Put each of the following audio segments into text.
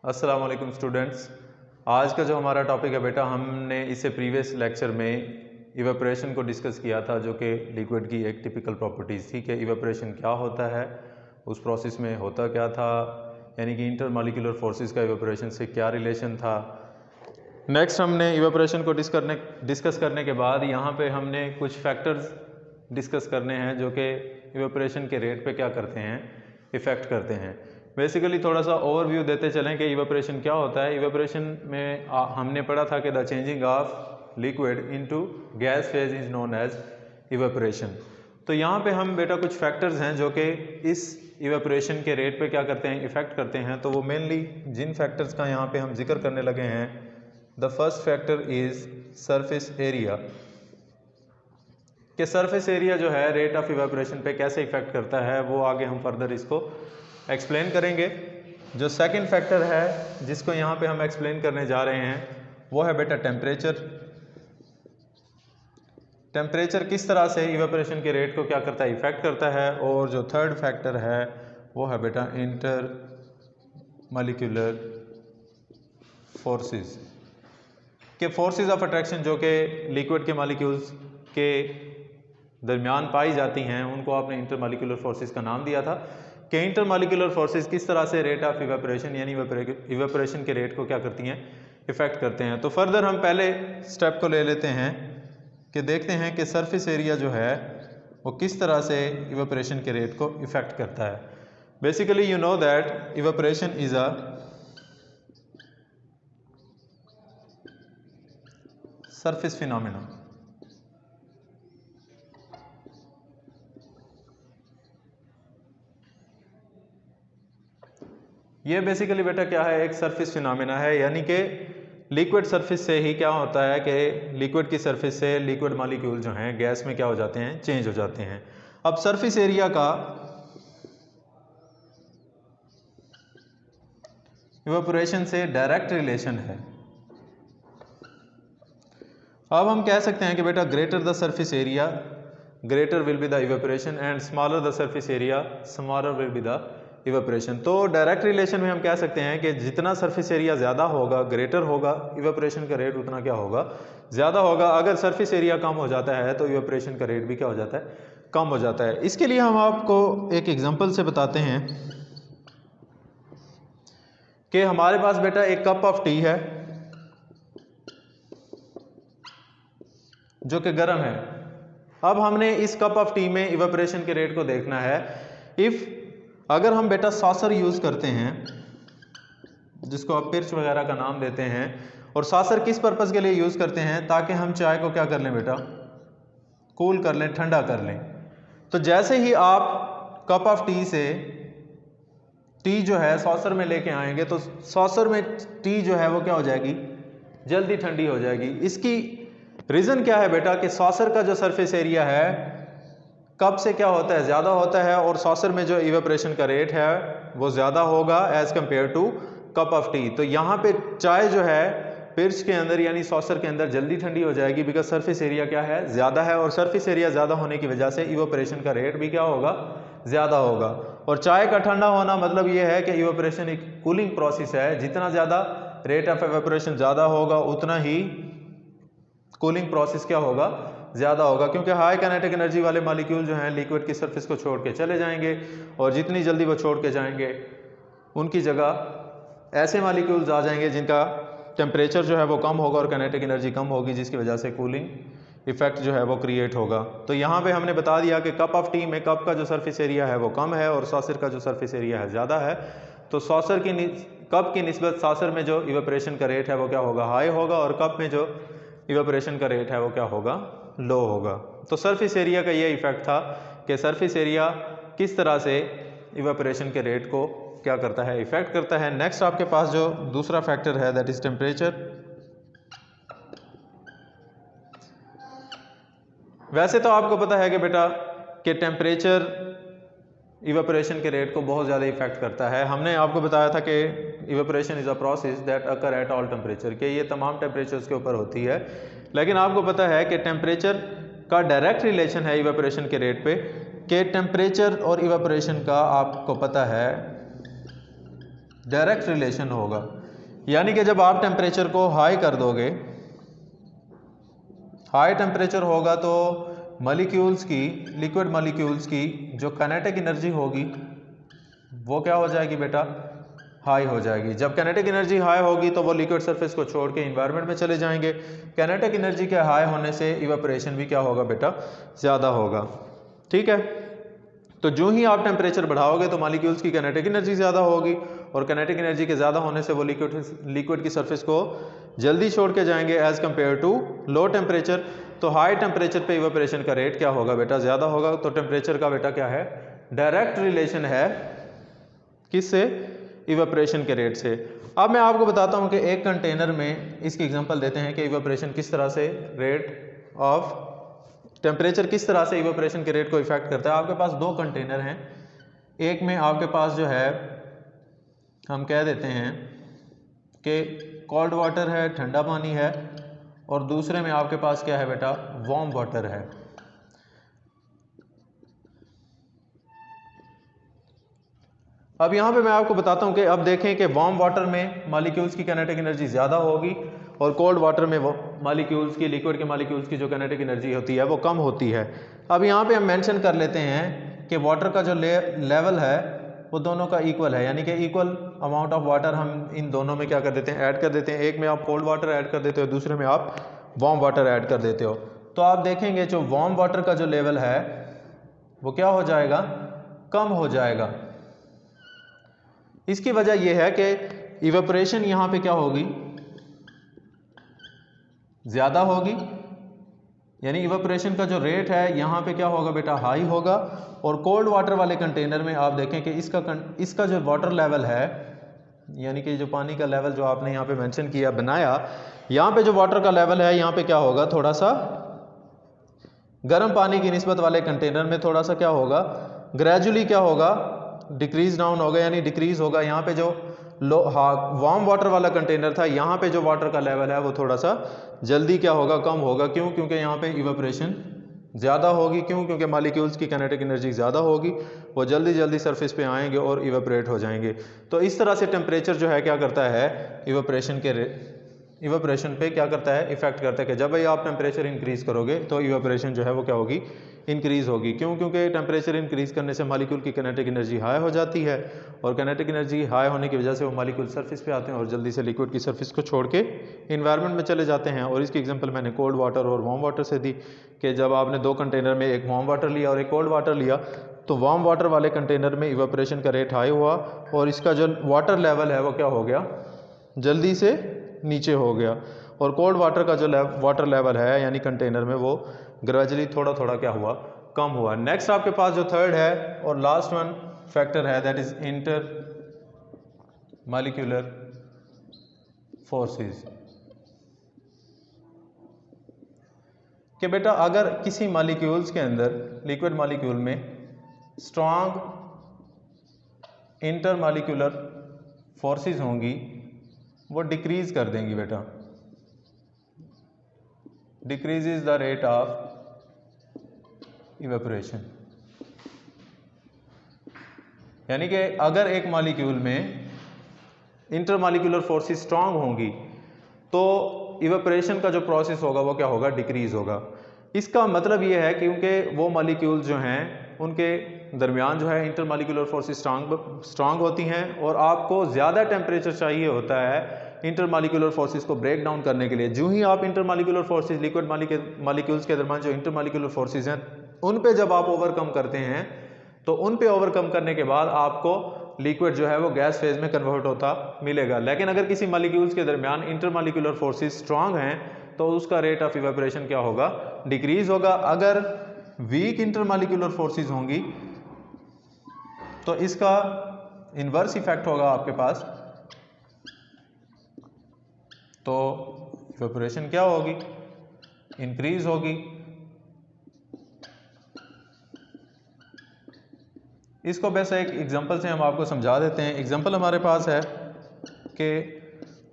अस्सलाम वालेकुम स्टूडेंट्स। आज का जो हमारा टॉपिक है बेटा, हमने इससे प्रीवियस लेक्चर में इवेपोरेशन को डिस्कस किया था, जो कि लिक्विड की एक टिपिकल प्रॉपर्टीज़ थी कि इवेपोरेशन क्या होता है, उस प्रोसेस में होता क्या था, यानी कि इंटरमॉलिक्यूलर फोर्सेस का इवेपोरेशन से क्या रिलेशन था। नेक्स्ट हमने इवेपोरेशन को डिस्कस करने के बाद यहाँ पे हमने कुछ फैक्टर्स डिस्कस करने हैं जो कि इवेपोरेशन के रेट पे क्या करते हैं, इफ़ेक्ट करते हैं। बेसिकली थोड़ा सा ओवरव्यू देते चलें कि इवेपोरेशन क्या होता है। इवेपोरेशन में हमने पढ़ा था कि the changing of liquid into gas phase is known as evaporation. तो यहाँ पे हम बेटा कुछ फैक्टर्स हैं जो कि इस इवेपोरेशन के रेट पे क्या करते हैं, इफ़ेक्ट करते हैं। तो वो मेनली जिन फैक्टर्स का यहाँ पे हम जिक्र करने लगे हैं, the first factor is surface area. कि सरफेस एरिया जो है रेट ऑफ इवेपोरेशन पे कैसे इफेक्ट करता है, वो आगे हम फर्दर इसको एक्सप्लेन करेंगे। जो सेकंड फैक्टर है जिसको यहाँ पे हम एक्सप्लेन करने जा रहे हैं, वो है बेटा टेम्परेचर। टेम्परेचर किस तरह से इवेपोरेशन के रेट को क्या करता है, इफेक्ट करता है। और जो थर्ड फैक्टर है वो है बेटा इंटर मॉलिक्यूलर फोर्सेस। के फोर्सेस ऑफ अट्रैक्शन जो कि लिक्विड के मॉलिक्यूल्स के दरमियान पाई जाती हैं, उनको आपने इंटरमॉलिक्यूलर फोर्सेस का नाम दिया था। कि इंटरमॉलिक्यूलर फोर्सेस किस तरह से रेट ऑफ इवेपोरेशन यानी इवेपोरेशन के रेट को क्या करती हैं, इफेक्ट करते हैं। तो फर्दर हम पहले स्टेप को ले लेते हैं कि देखते हैं कि सरफेस एरिया जो है वो किस तरह से इवेपोरेशन के रेट को इफेक्ट करता है। Basically you know that evaporation is a surface phenomena. ये बेसिकली बेटा क्या है, एक सरफेस फिनोमेना है, यानी कि लिक्विड सरफेस से ही क्या होता है कि लिक्विड की सरफेस से लिक्विड मॉलिक्यूल जो हैं गैस में क्या हो जाते हैं, चेंज हो जाते हैं। अब सरफेस एरिया का इवेपोरेशन से डायरेक्ट रिलेशन है। अब हम कह सकते हैं कि बेटा greater the surface area greater will be the evaporation and smaller the surface area smaller will be the evaporation. तो डायरेक्ट रिलेशन में हम कह सकते हैं कि जितना सरफेस एरिया ज़्यादा होगा, ग्रेटर होगा, इवेपोरेशन का रेट उतना क्या होगा, ज़्यादा होगा। अगर सरफेस एरिया कम हो जाता है तो इवेपोरेशन का रेट भी क्या हो जाता है, कम हो जाता है। इसके लिए हम आपको एक एग्जांपल से बताते हैं कि हमारे पास बेटा एक कप ऑफ टी है जो कि गर्म है। अब हमने इस कप ऑफ टी में इवेपोरेशन के रेट को देखना है। इफ़ अगर हम बेटा सॉसर यूज़ करते हैं, जिसको आप पिर्च वगैरह का नाम देते हैं, और सॉसर किस पर्पज़ के लिए यूज़ करते हैं, ताकि हम चाय को क्या कर लें बेटा, कूल कर लें, ठंडा कर लें। तो जैसे ही आप कप ऑफ टी से टी जो है सॉसर में लेके आएंगे, तो सॉसर में टी जो है वो क्या हो जाएगी, जल्दी ठंडी हो जाएगी। इसकी रीज़न क्या है बेटा कि सॉसर का जो सरफेस एरिया है कप से क्या होता है, ज़्यादा होता है, और सॉसर में जो इवेपोरेशन का रेट है वो ज़्यादा होगा as compare to cup of tea. तो यहाँ पे चाय जो है पिर्च के अंदर यानी सॉसर के अंदर जल्दी ठंडी हो जाएगी, बिकॉज सरफेस एरिया क्या है, ज़्यादा है, और सरफेस एरिया ज़्यादा होने की वजह से इवेपोरेशन का रेट भी क्या होगा, ज़्यादा होगा। और चाय का ठंडा होना मतलब ये है कि इवेपोरेशन एक कूलिंग प्रोसेस है। जितना ज़्यादा रेट ऑफ इवेपोरेशन ज़्यादा होगा, उतना ही कूलिंग प्रोसेस क्या होगा, ज़्यादा होगा, क्योंकि हाई काइनेटिक एनर्जी वाले मॉलिक्यूल जो हैं लिक्विड की सरफेस को छोड़ के चले जाएंगे, और जितनी जल्दी वो छोड़ के जाएंगे उनकी जगह ऐसे मॉलिक्यूल्स आ जाएंगे जिनका टेम्परेचर जो है वो कम होगा और काइनेटिक एनर्जी कम होगी, जिसकी वजह से कूलिंग इफेक्ट जो है वो क्रिएट होगा। तो यहाँ पे हमने बता दिया कि कप ऑफ टी में कप का जो सरफेस एरिया है वो कम है और सॉसर का जो सरफेस एरिया है ज़्यादा है। तो कप की निस्बत सॉसर में जो इवेपोरेशन का रेट है वो क्या होगा, हाई होगा, और कप में जो इवेपोरेशन का रेट है वो क्या होगा, लो होगा। तो सरफेस एरिया का ये इफेक्ट था कि सरफेस एरिया किस तरह से इवेपोरेशन के रेट को क्या करता है, इफेक्ट करता है। नेक्स्ट आपके पास जो दूसरा फैक्टर है दैट इज टेम्परेचर। वैसे तो आपको पता है कि बेटा कि टेम्परेचर इवेपोरेशन के रेट को बहुत ज़्यादा इफेक्ट करता है। हमने आपको बताया था कि evaporation is a process that occur at all temperature, कि ये तमाम टेम्परेचर्स के ऊपर होती है। लेकिन आपको पता है कि टेम्परेचर का डायरेक्ट रिलेशन है इवेपोरेशन के रेट पे, कि टेम्परेचर और इवेपोरेशन का आपको पता है डायरेक्ट रिलेशन होगा, यानी कि जब आप टेम्परेचर को हाई कर दोगे, हाई टेम्परेचर होगा तो मॉलिक्यूल्स की, लिक्विड मॉलिक्यूल्स की जो काइनेटिक एनर्जी होगी वो क्या हो जाएगी बेटा, हाई हो जाएगी। जब काइनेटिक एनर्जी हाई होगी तो वो लिक्विड सरफेस को छोड़ के इन्वायरमेंट में चले जाएंगे। काइनेटिक एनर्जी के हाई होने से इवेपोरेशन भी क्या होगा बेटा, ज़्यादा होगा। ठीक है, तो जो ही आप टेम्परेचर बढ़ाओगे तो मॉलिक्यूल्स की काइनेटिक एनर्जी ज़्यादा होगी, और काइनेटिक एनर्जी के ज़्यादा होने से वो लिक्विड की सरफेस को जल्दी छोड़ के जाएंगे as compare to low temperature. तो हाई टेम्परेचर पे इवेपोरेशन का रेट क्या होगा बेटा, ज़्यादा होगा। तो टेम्परेचर का बेटा क्या है, डायरेक्ट रिलेशन है किससे, इवेपोरेशन के रेट से। अब मैं आपको बताता हूँ कि एक कंटेनर में, इसकी एग्जांपल देते हैं कि इवेपोरेशन किस तरह से, रेट ऑफ टेम्परेचर किस तरह से इवेपोरेशन के रेट को इफेक्ट करता है। आपके पास दो कंटेनर हैं, एक में आपके पास जो है हम कह देते हैं कि कोल्ड वाटर है, ठंडा पानी है, और दूसरे में आपके पास क्या है बेटा, वार्म वाटर है। अब यहाँ पे मैं आपको बताता हूँ कि अब देखें कि वार्म वाटर में मॉलिक्यूल्स की काइनेटिक एनर्जी ज़्यादा होगी, और कोल्ड वाटर में वो मॉलिक्यूल्स की, लिक्विड के मॉलिक्यूल्स की जो काइनेटिक एनर्जी होती है वो कम होती है। अब यहाँ पे हम मेंशन कर लेते हैं कि वाटर का जो लेवल है वो दोनों का इक्वल है, यानी कि इक्वल अमाउंट ऑफ वाटर हम इन दोनों में क्या कर देते हैं, ऐड कर देते हैं। एक में आप कोल्ड वाटर ऐड कर देते हो, दूसरे में आप वार्म वाटर ऐड कर देते हो। तो आप देखेंगे जो वार्म वाटर का जो लेवल है वो क्या हो जाएगा, कम हो जाएगा। इसकी वजह यह है कि इवेपोरेशन यहाँ पे क्या होगी, ज़्यादा होगी, यानी इवेपोरेशन का जो रेट है यहाँ पे क्या होगा बेटा, हाई होगा। और कोल्ड वाटर वाले कंटेनर में आप देखें कि इसका जो वाटर लेवल है, यानी कि जो पानी का लेवल जो आपने यहाँ पे मेंशन किया, बनाया, यहाँ पे जो वाटर का लेवल है यहाँ पे क्या होगा, थोड़ा सा गर्म पानी की निस्बत वाले कंटेनर में थोड़ा सा क्या होगा, ग्रेजुअली क्या होगा, डिक्रीज डाउन होगा, यानी डिक्रीज होगा। यहाँ पे जो वार्म वाटर वाला कंटेनर था, यहाँ पे जो वाटर का लेवल है वो थोड़ा सा जल्दी क्या होगा, कम होगा। क्यों, क्योंकि यहाँ पे इवेपोरेशन ज़्यादा होगी। क्यों, क्योंकि मॉलिक्यूल्स की काइनेटिक एनर्जी ज़्यादा होगी, वो जल्दी जल्दी सरफेस पे आएंगे और इवेपोरेट हो जाएंगे। तो इस तरह से टेम्परेचर जो है क्या करता है, इवेपोरेशन पे क्या करता है, इफेक्ट करता है कि जब भाई आप टेम्परेचर इंक्रीज करोगे तो इवेपोरेशन जो है वो क्या होगी, इंक्रीज होगी। क्यों, क्योंकि टेम्परेचर इंक्रीज करने से मॉलिक्यूल की काइनेटिक एनर्जी हाई हो जाती है, और काइनेटिक एनर्जी हाई होने की वजह से वो मॉलिक्यूल सरफेस पे आते हैं और जल्दी से लिक्विड की सरफेस को छोड़ के इन्वायरमेंट में चले जाते हैं। और इसकी एग्जांपल मैंने कोल्ड वाटर और वार्म वाटर से दी कि जब आपने दो कंटेनर में एक वार्म वाटर लिया और एक कोल्ड वाटर लिया, तो वार्म वाटर वाले कंटेनर में इवेपोरेशन का रेट हाई हुआ, और इसका जो वाटर लेवल है वो क्या हो गया, जल्दी से नीचे हो गया। और कोल्ड वाटर का जो वाटर लेवल है यानी कंटेनर में, वो ग्रेजुअली थोड़ा थोड़ा क्या हुआ, कम हुआ। नेक्स्ट आपके पास जो थर्ड है और लास्ट वन फैक्टर है, that is inter molecular forces. कि बेटा अगर किसी मॉलिक्यूल्स के अंदर, लिक्विड मॉलिक्यूल में स्ट्रॉन्ग इंटर मॉलिक्यूलर फोर्सेस होंगी, वो डिक्रीज कर देंगी बेटा, decreases the rate of evaporation. यानी कि अगर एक मॉलिक्यूल में इंटरमॉलिक्यूलर फोर्सेस स्ट्रांग होंगी तो इवेपोरेशन का जो प्रोसेस होगा वो क्या होगा, डिक्रीज होगा। इसका मतलब ये है कि क्योंकि वो मॉलिक्यूल जो हैं उनके दरमियान जो है इंटरमॉलिक्यूलर फोर्सेस स्ट्रांग होती हैं, और आपको ज़्यादा टेम्परेचर चाहिए होता है इंटरमॉलिक्यूलर फोर्सेस को ब्रेक डाउन करने के लिए। जो ही आप इंटरमॉलिक्यूलर फोर्सेस, लिक्विड मॉलिक्यूल्स के दरमियान जो इंटरमॉलिक्यूलर फोर्सेस हैं, उन पे जब आप ओवरकम करते हैं तो उन पे ओवरकम करने के बाद आपको लिक्विड जो है वो गैस फेज में कन्वर्ट होता मिलेगा। लेकिन अगर किसी मॉलिक्यूल्स के दरमियान इंटरमॉलिक्यूलर फोर्सेस स्ट्रांग हैं तो उसका रेट ऑफ इवेपोरेशन क्या होगा, डिक्रीज होगा। अगर वीक इंटरमॉलिक्यूलर फोर्सेस होंगी तो इसका इन्वर्स इफेक्ट होगा आपके पास, तो इवेपोरेशन क्या होगी, इंक्रीज होगी। इसको बस एक एग्जांपल से हम आपको समझा देते हैं। एग्जांपल हमारे पास है कि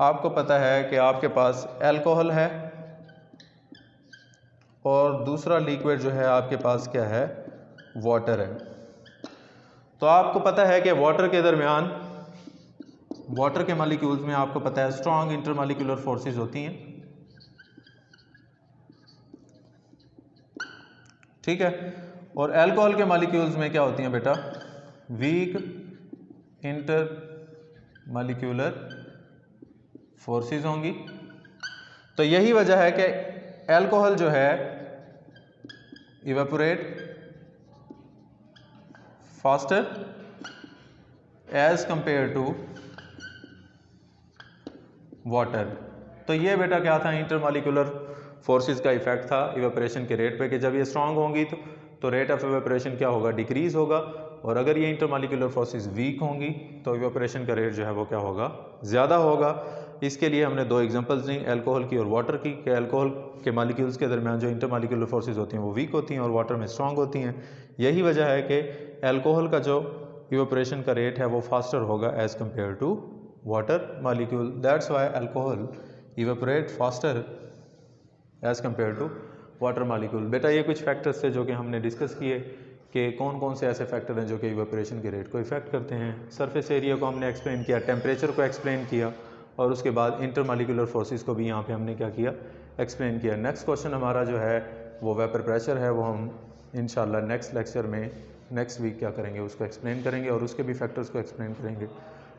आपको पता है कि आपके पास अल्कोहल है और दूसरा लिक्विड जो है आपके पास क्या है, वाटर है। तो आपको पता है कि वाटर के दरमियान वाटर के मॉलिक्यूल्स में आपको पता है स्ट्रॉन्ग इंटरमॉलिक्यूलर फोर्सेस होती हैं, ठीक है। और अल्कोहल के मॉलिक्यूल्स में क्या होती हैं बेटा, वीक इंटरमॉलिक्यूलर फोर्सेस होंगी। तो यही वजह है कि अल्कोहल जो है evaporate faster as compare to water. तो ये बेटा क्या था, इंटरमॉलिक्यूलर फोर्सेस का इफेक्ट था इवेपोरेशन के रेट पे, कि जब ये स्ट्रांग होंगी तो रेट ऑफ इवेपोरेशन क्या होगा, डिक्रीज होगा, और अगर ये इंटरमॉलिक्यूलर फोर्सेस वीक होंगी तो इवेपोरेशन का रेट जो है वो क्या होगा, ज़्यादा होगा। इसके लिए हमने दो एग्जांपल्स दी, अल्कोहल की और वाटर की, कि अल्कोहल के मॉलिक्यूल्स के दरमियान जो इंटरमॉलिक्यूलर फोर्सेस होती हैं वो वीक होती हैं और वाटर में स्ट्रांग होती हैं। यही वजह है कि अल्कोहल का जो इवेपोरेशन का रेट है वो फास्टर होगा as compare to water molecule. That's why alcohol evaporate faster as compare to water molecule. बेटा ये कुछ फैक्टर्स थे जो कि हमने डिस्कस किए कि कौन कौन से ऐसे फैक्टर हैं जो कि इवेपोरेशन के रेट को इफेक्ट करते हैं। सरफेस एरिया को हमने एक्सप्लेन किया, टेम्परेचर को एक्सप्लेन किया, और उसके बाद इंटरमॉलिक्यूलर फोर्सेस को भी यहाँ पे हमने क्या किया, एक्सप्लेन किया। नेक्स्ट क्वेश्चन हमारा जो है वो वेपर प्रेशर है, वो हम इंशाल्लाह नेक्स्ट लेक्चर में नेक्स्ट वीक क्या करेंगे, उसको एक्सप्लेन करेंगे और उसके भी फैक्टर्स को एक्सप्लेन करेंगे।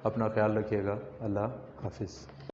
अपना ख्याल रखिएगा। अल्लाह हाफिज़।